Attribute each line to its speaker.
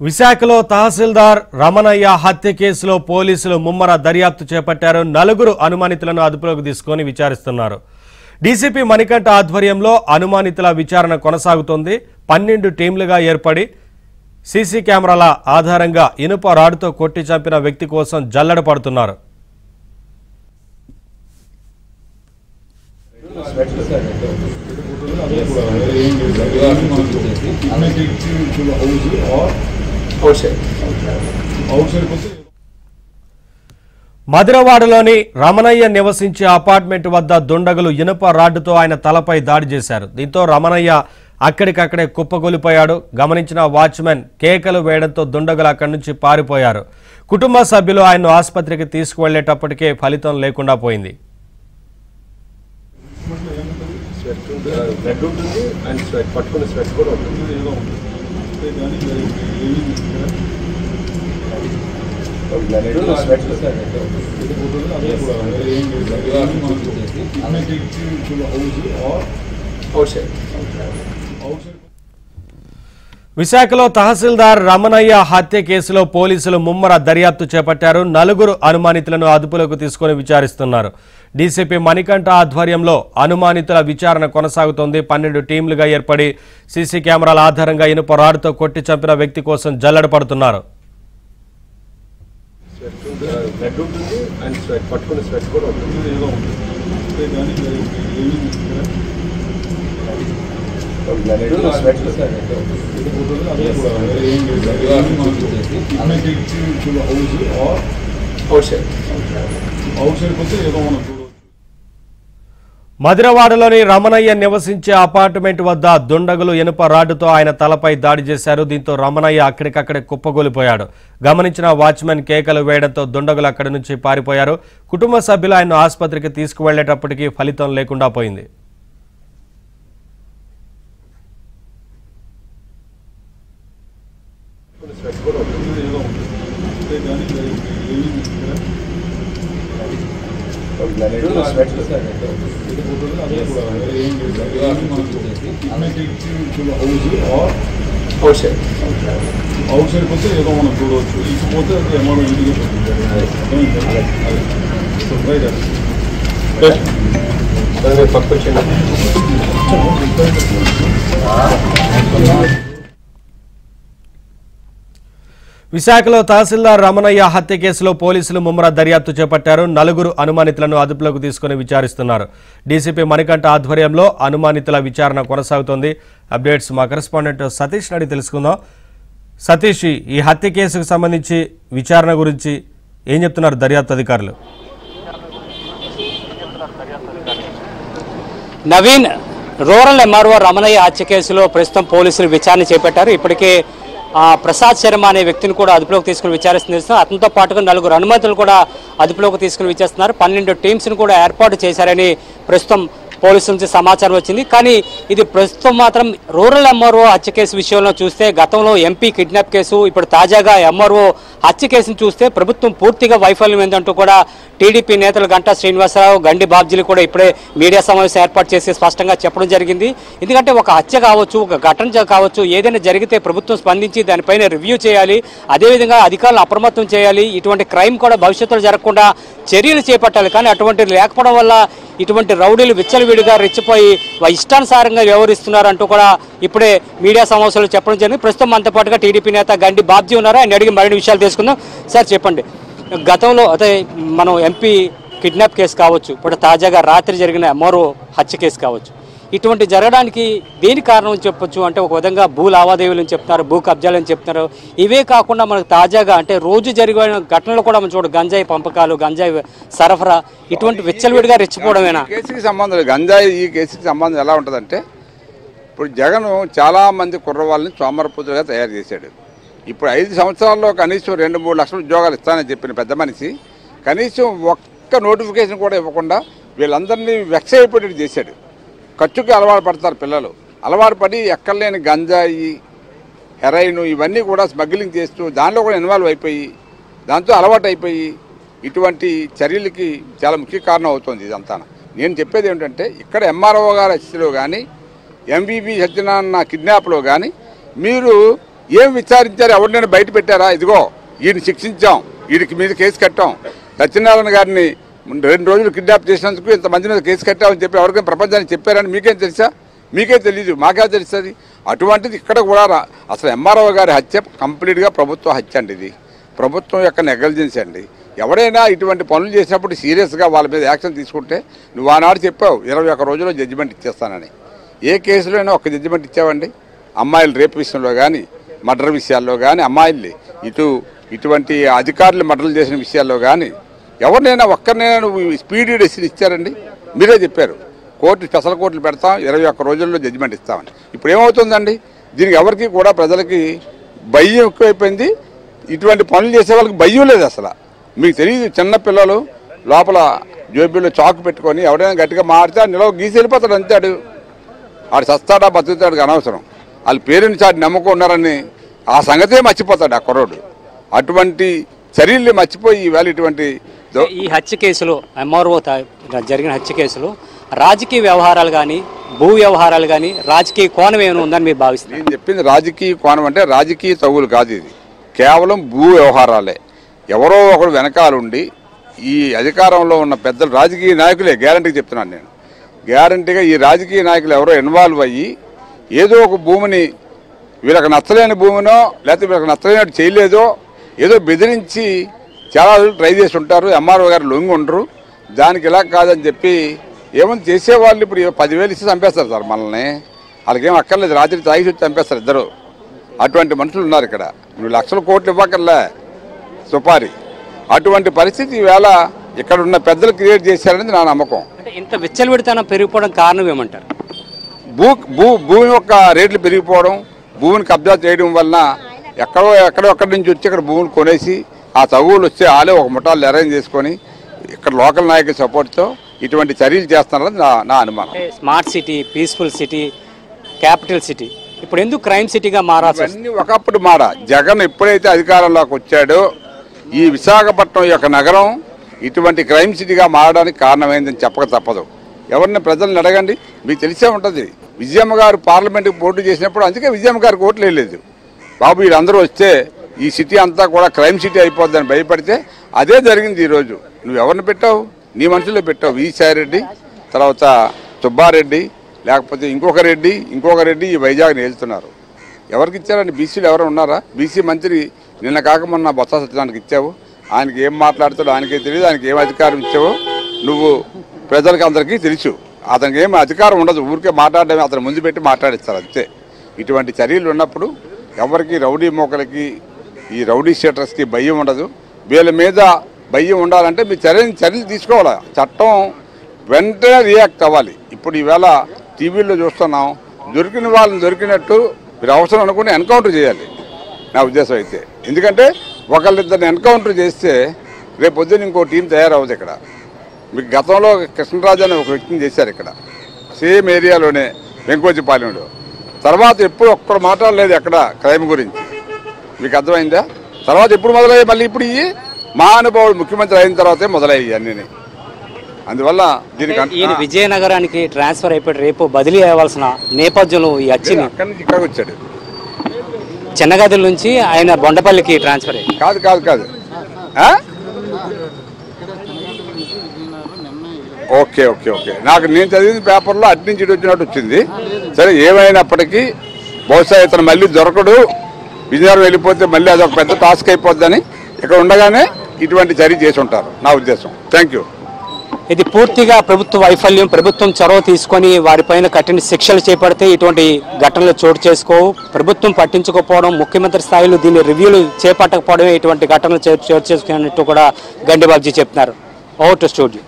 Speaker 1: విశాఖలో తహసీల్దార్ రమణయ్య హత్య కేసులో పోలీసులు ముమ్మర దర్యాప్తు చేపట్టారు. నలుగురు అనుమానితులను అదుపులోకి తీసుకొని విచారిస్తున్నారు. డీసీపీ మణికంఠ ఆధ్వర్యంలో అనుమానితుల విచారణ కొనసాగుతోంది. 12 టీంలుగా ఏర్పడి సీసీ కెమెరాల ఆధారంగా ఇనుప రాడుతో కొట్టి చంపిన వ్యక్తి కోసం జల్లెడ పడుతున్నారు. మధురవాడలోని రమణయ్య నివసించే అపార్ట్మెంట్ వద్ద దుండగులు ఇనుప రాడ్డుతో ఆయన తలపై దాడి చేశారు. దీంతో రమణయ్య అక్కడికక్కడే కుప్పగొలిపోయాడు. గమనించిన వాచ్మెన్ కేకలు వేయడంతో దుండగులు అక్కడి నుంచి పారిపోయారు. కుటుంబ సభ్యులు ఆయన్ను ఆసుపత్రికి తీసుకువెళ్లేటప్పటికే ఫలితం లేకుండా పోయింది. విశాఖలో తహసీల్దార్ రమణయ్య హత్య కేసులో పోలీసులు ముమ్మర దర్యాప్తు చేపట్టారు. నలుగురు అనుమానితులను అదుపులోకి తీసుకుని విచారిస్తున్నారు. డీసీపీ మణికంఠ ఆధ్వర్యంలో అనుమానితుల విచారణ కొనసాగుతోంది. 12 టీంలుగా ఏర్పడి సీసీ కెమెరాల ఆధారంగా ఇనుప రాడుతో కొట్టి చంపిన వ్యక్తి కోసం జల్లెడ పడుతున్నారు. మధురవాడలోని రమణయ్య నివసించే అపార్ట్మెంట్ వద్ద దుండగులు ఇనుప రాడ్డుతో ఆయన తలపై దాడి చేశారు. దీంతో రమణయ్య అక్కడికక్కడే కుప్పగొలిపోయాడు. గమనించిన వాచ్మెన్ కేకలు వేయడంతో దుండగులు అక్కడి నుంచి పారిపోయారు. కుటుంబ సభ్యులు ఆయన్ను ఆసుపత్రికి తీసుకువెళ్లేటప్పటికీ ఫలితం లేకుండా పోయింది. విశాఖలో తహసీల్దార్ రమణయ్య హత్య కేసులో పోలీసులు ముమ్మర దర్యాప్తు చేపట్టారు. నలుగురు అనుమానితులను అదుపులోకి తీసుకుని విచారిస్తున్నారు. డీసీపీ మణికంఠ ఆధ్వర్యంలో అనుమానితుల విచారణ కొనసాగుతోంది. అప్డేట్స్ మా కరెస్పాండెంట్ సతీష్ నడి తెలుసుకుందాం. సతీష్, ఈ హత్య కేసుకు సంబంధించి విచారణ గురించి ఏం చెప్తున్నారు దర్యాప్తు అధికారులు?
Speaker 2: నవీన్, రూరల్ ఎంఆర్ఓ రమణయ్య హత్య కేసులో ప్రస్తుతం పోలీసులు విచారణ చేపట్టారు. ఇప్పటికే ప్రసాద్ శర్మ అనే వ్యక్తిని కూడా అదుపులోకి తీసుకుని విచారిస్తున్నారు. అతనితో పాటుగా నలుగురు అనుమతులు కూడా అదుపులోకి తీసుకుని విచారిస్తున్నారు. 12 టీమ్స్ను కూడా ఏర్పాటు చేశారని ప్రస్తుతం పోలీసుల నుంచి సమాచారం వచ్చింది. కానీ ఇది ప్రస్తుతం మాత్రం రూరల్ ఎంఆర్ఓ హత్య కేసు విషయంలో చూస్తే గతంలో ఎంపీ కిడ్నాప్ కేసు, ఇప్పుడు తాజాగా ఎంఆర్ఓ హత్య కేసును చూస్తే ప్రభుత్వం పూర్తిగా వైఫల్యం ఏందంటూ కూడా టీడీపీ నేతలు గంటా శ్రీనివాసరావు, గండి బాబ్జీలు కూడా ఇప్పుడే మీడియా సమావేశం ఏర్పాటు చేసి స్పష్టంగా చెప్పడం జరిగింది. ఎందుకంటే ఒక హత్య కావచ్చు, ఒక ఘటన కావచ్చు, ఏదైనా జరిగితే ప్రభుత్వం స్పందించి దానిపైన రివ్యూ చేయాలి. అదేవిధంగా అధికారులు అప్రమత్తం చేయాలి. ఇటువంటి క్రైమ్ కూడా భవిష్యత్తులో జరగకుండా చర్యలు చేపట్టాలి. కానీ అటువంటిది లేకపోవడం వల్ల ఇటువంటి రౌడీలు విచ్చలవిడిగా రెచ్చిపోయి ఇష్టానుసారంగా వ్యవహరిస్తున్నారంటూ కూడా ఇప్పుడే మీడియా సమావేశంలో చెప్పడం జరిగింది. ప్రస్తుతం మనతో పాటుగా టీడీపీ నేత గండి బాబ్జీ ఉన్నారు. ఆయన అడిగి మరిన్ని విషయాలు తెలుసుకుందాం. సార్ చెప్పండి, గతంలో అదే మనం ఎంపీ కిడ్నాప్ కేసు కావచ్చు, ఇప్పుడు తాజాగా రాత్రి జరిగిన ఎంఆర్ఓ హత్య కేసు కావచ్చు, ఇటువంటి జరగడానికి దేని కారణం చెప్పొచ్చు అంటే ఒక విధంగా భూ లావాదేవీలు అని చెప్తున్నారు, భూ కబ్జాలు అని చెప్తున్నారు. ఇవే కాకుండా మనకు తాజాగా అంటే రోజు జరిగిన ఘటనలు కూడా మనం గంజాయి పంపకాలు, గంజాయి సరఫరా, ఇటువంటి విచ్చలవిడిగా రెచ్చిపోవడమేనా?
Speaker 3: కేసుకి సంబంధం గంజాయి ఈ కేసుకి సంబంధం ఎలా ఉంటుందంటే, ఇప్పుడు జగన్ చాలామంది కుర్రవాళ్ళని సోమరపుత్రులుగా తయారు చేశాడు. ఇప్పుడు 5 సంవత్సరాల్లో కనీసం 2-3 లక్షల ఉద్యోగాలు ఇస్తానని చెప్పిన పెద్ద మనిషి కనీసం ఒక్క నోటిఫికేషన్ కూడా ఇవ్వకుండా వీళ్ళందరినీ వెక్స్ అయిపోయేట్టు చేశాడు. ఖర్చుకి అలవాటు పడతారు పిల్లలు. అలవాటు పడి ఎక్కడలేని గంజాయి, హెరాయిన్ ఇవన్నీ కూడా స్మగ్లింగ్ చేస్తూ దానిలో కూడా ఇన్వాల్వ్ అయిపోయి దాంతో అలవాటు అయిపోయి ఇటువంటి చర్యలకి చాలా ముఖ్య కారణం అవుతుంది ఇదంతా. నేను చెప్పేది ఏమిటంటే, ఇక్కడ ఎంఆర్ఓ గారి హత్యలో కానీ, ఎంవీవీ సత్యనారాయణ కిడ్నాప్లో కానీ మీరు ఏం విచారించారు? ఎవరినైనా బయట పెట్టారా? ఇదిగో ఈయన శిక్షించాం, వీడికి మీద కేసు కట్టాం, సత్యనారాయణ గారిని 2 రోజులు కిడ్నాప్ చేసినందుకు ఇంతమంది మీద కేసు కట్టామని చెప్పి ఎవరికైనా ప్రపంచానికి చెప్పారని మీకేం తెలుసా? మీకే తెలీదు, మాకే తెలుస్తుంది. అటువంటిది ఇక్కడ కూడా అసలు ఎంఆర్ఓ గారి హత్య కంప్లీట్గా ప్రభుత్వ హత్య అండి. ఇది ప్రభుత్వం యొక్క నెగ్లిజెన్స్ అండి. ఎవరైనా ఇటువంటి పనులు చేసినప్పుడు సీరియస్గా వాళ్ళ మీద యాక్షన్ తీసుకుంటే, నువ్వు ఆనాడు చెప్పావు 21 రోజుల్లో జడ్జిమెంట్ ఇచ్చేస్తానని. ఏ కేసులో అయినా ఒక జడ్జిమెంట్ ఇచ్చావండి? అమ్మాయిల రేపు విషయంలో కానీ, మర్డర్ విషయాల్లో కానీ, అమ్మాయిల్ని ఇటువంటి అధికారులు మర్డర్లు చేసిన విషయాల్లో కానీ ఎవరినైనా ఒక్కరినైనా నువ్వు స్పీడీ డెసిషన్ ఇచ్చారండి? మీరే చెప్పారు కోర్టు స్పెషల్ కోర్టులు పెడతాం, 21 రోజుల్లో జడ్జిమెంట్ ఇస్తామని. ఇప్పుడు ఏమవుతుందండి? దీనికి ఎవరికి కూడా ప్రజలకి భయం ఎక్కువైపోయింది. ఇటువంటి పనులు చేసే వాళ్ళకి భయం లేదు అసలు. మీకు తెలియదు, చిన్న పిల్లలు లోపల జోబీలో చాకు పెట్టుకొని ఎవరైనా గట్టిగా మారితే నిలవ గీసి వెళ్ళిపోతాడు అంతే. ఆడు చస్తాడా బతుకుతాడు అనవసరం. వాళ్ళ పేరెంట్స్ ఆడు నమ్ముకున్నారని ఆ సంగతే మర్చిపోతాడు ఆ కుర్రోడు. అటువంటి చర్యల్ని మర్చిపోయి ఈవేళ ఇటువంటి
Speaker 2: ఈ హత్య కేసులో, ఎంఆర్ఓ జరిగిన హత్య కేసులో రాజకీయ వ్యవహారాలు కానీ, భూ వ్యవహారాలు కానీ, రాజకీయ కోణం ఏమైనా ఉందని మీరు భావిస్తారు?
Speaker 3: నేను చెప్పింది రాజకీయ కోణం అంటే రాజకీయ తగులు కాదు, ఇది కేవలం భూ వ్యవహారాలే. ఎవరో ఒకడు వెనకాలండి ఈ అధికారంలో ఉన్న పెద్దలు రాజకీయ నాయకులే, గ్యారంటీగా చెప్తున్నాను నేను. గ్యారంటీగా ఈ రాజకీయ నాయకులు ఎవరో ఇన్వాల్వ్ అయ్యి ఏదో ఒక భూమిని వీళ్ళకి నచ్చలేని భూమినో లేకపోతే వీళ్ళకి నచ్చలేనట్టు చేయలేదో ఏదో బెదిరించి చాలా రోజులు ట్రై చేసి ఉంటారు. ఎంఆర్ఓ గారు లొంగి ఉండరు. దానికి ఇలా కాదని చెప్పి ఏమని చేసేవాళ్ళు ఇప్పుడు 10,000 ఇచ్చి చంపేస్తారు సార్ మనల్ని. వాళ్ళకేం అక్కర్లేదు, రాత్రి తాగి వచ్చి చంపేస్తారు ఇద్దరు. అటువంటి మనుషులు ఉన్నారు ఇక్కడ. నువ్వు లక్షల కోట్లు ఇవ్వకర్లే సుపారి. అటువంటి పరిస్థితి ఈవేళ ఇక్కడ ఉన్న పెద్దలు క్రియేట్ చేశారనేది నా నమ్మకం.
Speaker 2: అంటే ఇంత విచ్చలవిడితనం పెరిగిపోవడం కారణం ఏమంటారు?
Speaker 3: భూమి యొక్క రేట్లు పెరిగిపోవడం, భూమిని కబ్జా చేయడం వలన ఎక్కడి నుంచి వచ్చి ఇక్కడ భూములు కొనేసి ఆ తగువులు వచ్చి వాళ్ళే ఒక ముఠాలు అరేంజ్ చేసుకొని ఇక్కడ లోకల్ నాయకుల సపోర్ట్తో ఇటువంటి చర్యలు చేస్తున్నారని నా అనుమానం.
Speaker 2: Smart city, peaceful city, capital city ఇప్పుడు ఎందుకు క్రైమ్ సిటీగా మారాల్సి?
Speaker 3: అన్నీ ఒకప్పుడు జగన్ ఎప్పుడైతే అధికారంలోకి వచ్చాడో ఈ విశాఖపట్నం యొక్క నగరం ఇటువంటి క్రైమ్ సిటీగా మారడానికి కారణమైందని చెప్పక తప్పదు. ఎవరిని ప్రజల్ని అడగండి, మీకు తెలిసే ఉంటుంది. విజయమ్మ గారు పార్లమెంట్కి పోటీ చేసినప్పుడు అందుకే విజయమ్మ గారికి ఓట్లు వేయలేదు. బాబు వీళ్ళందరూ వస్తే ఈ సిటీ అంతా కూడా క్రైమ్ సిటీ అయిపోద్దని భయపడితే అదే జరిగింది. ఈరోజు నువ్వు ఎవరిని పెట్టావు? నీ మనుషుల్లో పెట్టావు. విశారెడ్డి, తర్వాత సుబ్బారెడ్డి, లేకపోతే ఇంకొక రెడ్డి ఈ వైజాగ్ని వెళ్తున్నారు. ఎవరికి ఇచ్చారని? బీసీలు ఎవరు ఉన్నారా? బీసీ మంత్రి నిన్న కాక మొన్న బొత్స సత్యనారాయణకి ఇచ్చావు. ఆయనకి ఏం మాట్లాడుతాడో ఆయనకే తెలియదు. ఆయనకి ఏం అధికారం ఇచ్చావో నువ్వు ప్రజలకు అందరికీ తెలుసు. అతనికి ఏం అధికారం ఉండదు, ఊరికే మాట్లాడడమే, అతను ముందు పెట్టి మాట్లాడిస్తారు అంతే. ఇటువంటి చర్యలు ఉన్నప్పుడు ఎవరికి రౌడీ మోకలకి ఈ రౌడీ షీటర్స్కి భయం ఉండదు. వీళ్ళ మీద భయం ఉండాలంటే మీరు చర్యలు తీసుకోవాలి. చట్టం వెంటనే రియాక్ట్ అవ్వాలి. ఇప్పుడు ఈవేళ టీవీల్లో చూస్తున్నాం, దొరికిన వాళ్ళని దొరికినట్టు మీరు అవసరం అనుకుని ఎన్కౌంటర్ చేయాలి నా ఉద్దేశం అయితే. ఎందుకంటే ఒకళ్ళిద్దరిని ఎన్కౌంటర్ చేస్తే రేపు పొద్దున్న ఇంకో టీం తయారవుతుంది. ఇక్కడ మీకు గతంలో కృష్ణరాజు అని ఒక వ్యక్తిని చేశారు ఇక్కడ సేమ్ ఏరియాలోనే వెంకోజీపాలెంలో. తర్వాత ఎప్పుడు ఒక్కడు మాట్లాడలేదు ఎక్కడ క్రైమ్ గురించి. మీకు అర్థమైందా? తర్వాత ఎప్పుడు మొదలయ్యాయి? మళ్ళీ ఇప్పుడు ఈ మహానుభావుడు ముఖ్యమంత్రి అయిన తర్వాతే మొదలయ్యాయి అన్నీ. అందువల్ల దీనికి
Speaker 2: విజయనగరానికి ట్రాన్స్ఫర్ అయిపోయి రేపు బదిలీ అవ్వాల్సిన నేపథ్యంలో ఈ హత్యని
Speaker 3: అక్కడి నుంచి ఇక్కడికి వచ్చాడు.
Speaker 2: చెన్నగదుల నుంచి ఆయన బొండపల్లికి ట్రాన్స్ఫర్ అయ్యి
Speaker 3: కాదు ఓకే నేను చదివిన పేపర్లో అటు నుంచి ఇటు వచ్చినట్టు వచ్చింది. సరే ఏమైనప్పటికీ బహుశా ఇతను మళ్ళీ దొరకడు, విజయనగరం వెళ్ళిపోతే మళ్ళీ అదొక పెద్ద టాస్క్ అయిపోద్దని ఇక్కడ ఉండగానే ఇటువంటి చర్య చేసి ఉంటారు నా ఉద్దేశం. Thank you.
Speaker 2: ఇది పూర్తిగా ప్రభుత్వ వైఫల్యం. ప్రభుత్వం చొరవ తీసుకొని వారిపైన కఠిన శిక్షలు చేపడితే ఇటువంటి ఘటనలు చోటు చేసుకోవు. ప్రభుత్వం పట్టించుకోకపోవడం, ముఖ్యమంత్రి స్థాయిలో దీన్ని రివ్యూలు చేపట్టకపోవడమే ఇటువంటి ఘటనలు చోటు చేసుకున్నట్టు కూడా గండిబాబ్జీ చెప్తున్నారు. Over to studio.